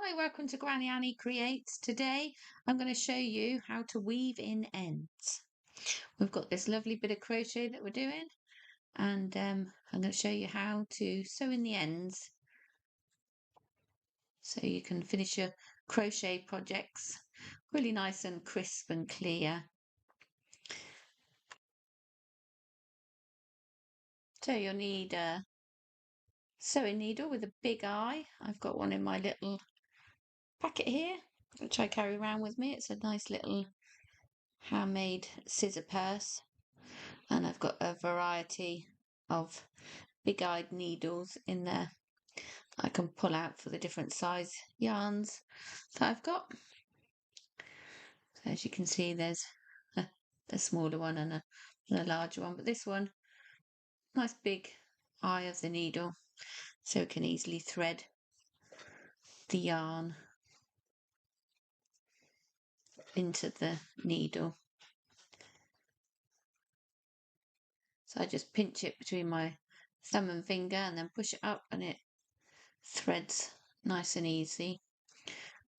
Hi, welcome to Granny Annie Creates. Today I'm going to show you how to weave in ends. We've got this lovely bit of crochet that we're doing, and I'm going to show you how to sew in the ends so you can finish your crochet projects really nice and crisp and clear. So you'll need a sewing needle with a big eye. I've got one in my little packet here, which I carry around with me. It's a nice little handmade scissor purse, and I've got a variety of big-eyed needles in there I can pull out for the different size yarns that I've got. So as you can see, there's a smaller one and a larger one, but this one, nice big eye of the needle, so it can easily thread the yarn into the needle. So I just pinch it between my thumb and finger and then push it up, and it threads nice and easy,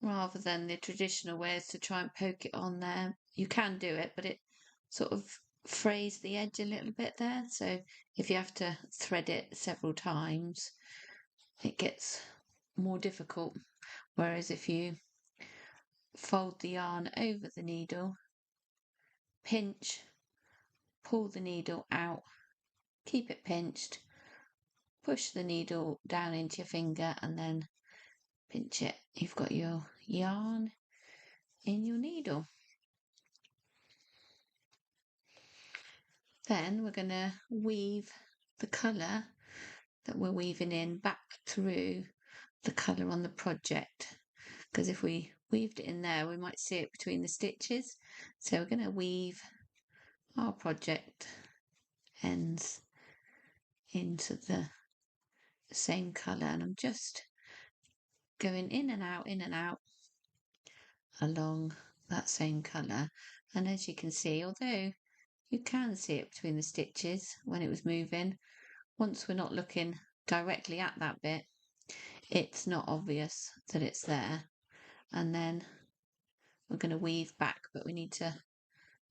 rather than the traditional ways to try and poke it on there. You can do it, but it sort of frays the edge a little bit there. So if you have to thread it several times, it gets more difficult. Whereas if you fold the yarn over the needle, pinch, pull the needle out, keep it pinched, push the needle down into your finger and then pinch it, you've got your yarn in your needle. Then we're going to weave the colour that we're weaving in back through the colour on the project, because if we weaved it in there we might see it between the stitches. So we're going to weave our project ends into the same colour, and I'm just going in and out along that same colour. And as you can see, although you can see it between the stitches when it was moving, once we're not looking directly at that bit, it's not obvious that it's there. And then we're going to weave back, but we need to,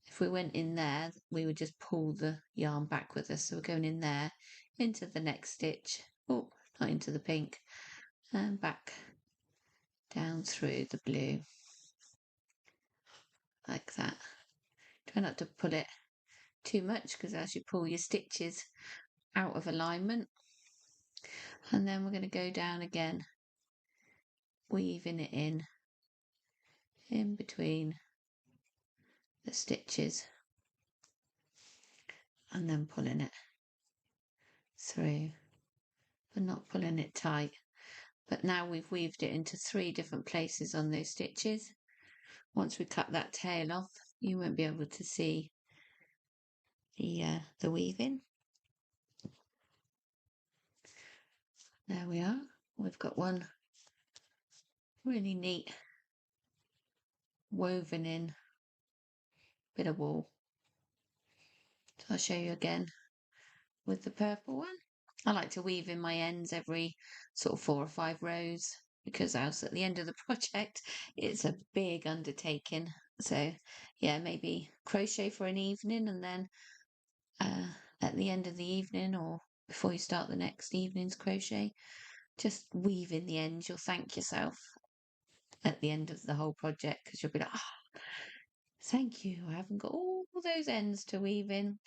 if we went in there, we would just pull the yarn back with us. So we're going in there, into the next stitch, oh, not into the pink, and back down through the blue, like that. Try not to pull it too much, because as you pull your stitches out of alignment. And then we're going to go down again, weaving it in between the stitches, and then pulling it through, but not pulling it tight. But now we've weaved it into 3 different places on those stitches. Once we cut that tail off, you won't be able to see the weaving. There we are. We've got one really neat woven in bit of wool. So I'll show you again with the purple one. I like to weave in my ends every sort of 4 or 5 rows, because else at the end of the project it's a big undertaking. So yeah, maybe crochet for an evening, and then at the end of the evening, or before you start the next evening's crochet, just weave in the ends. You'll thank yourself at the end of the whole project, because you'll be like, oh, thank you, I haven't got all those ends to weave in.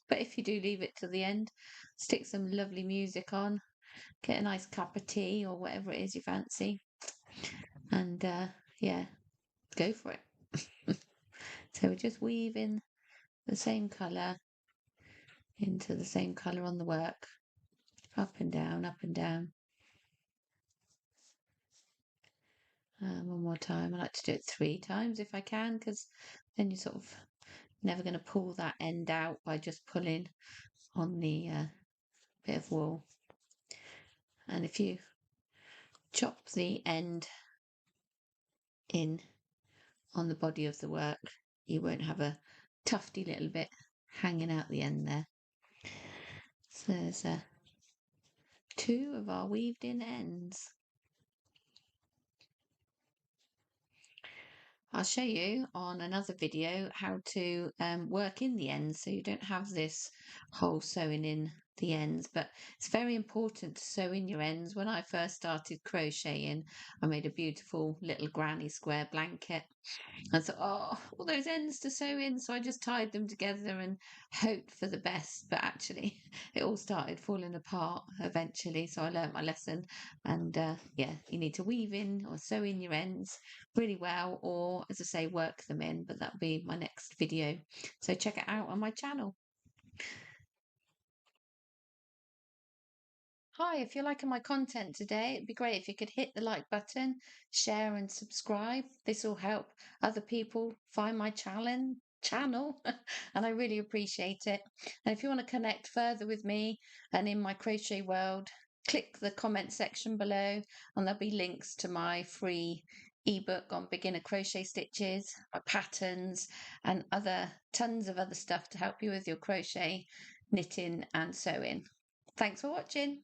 But if you do leave it to the end, stick some lovely music on, get a nice cup of tea or whatever it is you fancy, and yeah, go for it. So we're just weaving the same colour into the same colour on the work, up and down, up and down. One more time. I like to do it 3 times if I can, because then you're sort of never going to pull that end out by just pulling on the bit of wool. And if you chop the end in on the body of the work, you won't have a tufty little bit hanging out the end there. So there's 2 of our weaved in ends. I'll show you on another video how to work in the ends so you don't have this hole sewing in the ends, but it's very important to sew in your ends. When I first started crocheting, I made a beautiful little granny square blanket. I thought, oh, all those ends to sew in. So I just tied them together and hoped for the best. But actually, it all started falling apart eventually. So I learnt my lesson. And yeah, you need to weave in or sew in your ends really well, or as I say, work them in. But that'll be my next video. So check it out on my channel. Hi, if you're liking my content today, it'd be great if you could hit the like button, share and subscribe. This will help other people find my channel and I really appreciate it. And if you want to connect further with me and in my crochet world, click the comment section below and there'll be links to my free ebook on beginner crochet stitches, my patterns and other tons of other stuff to help you with your crochet, knitting and sewing. Thanks for watching.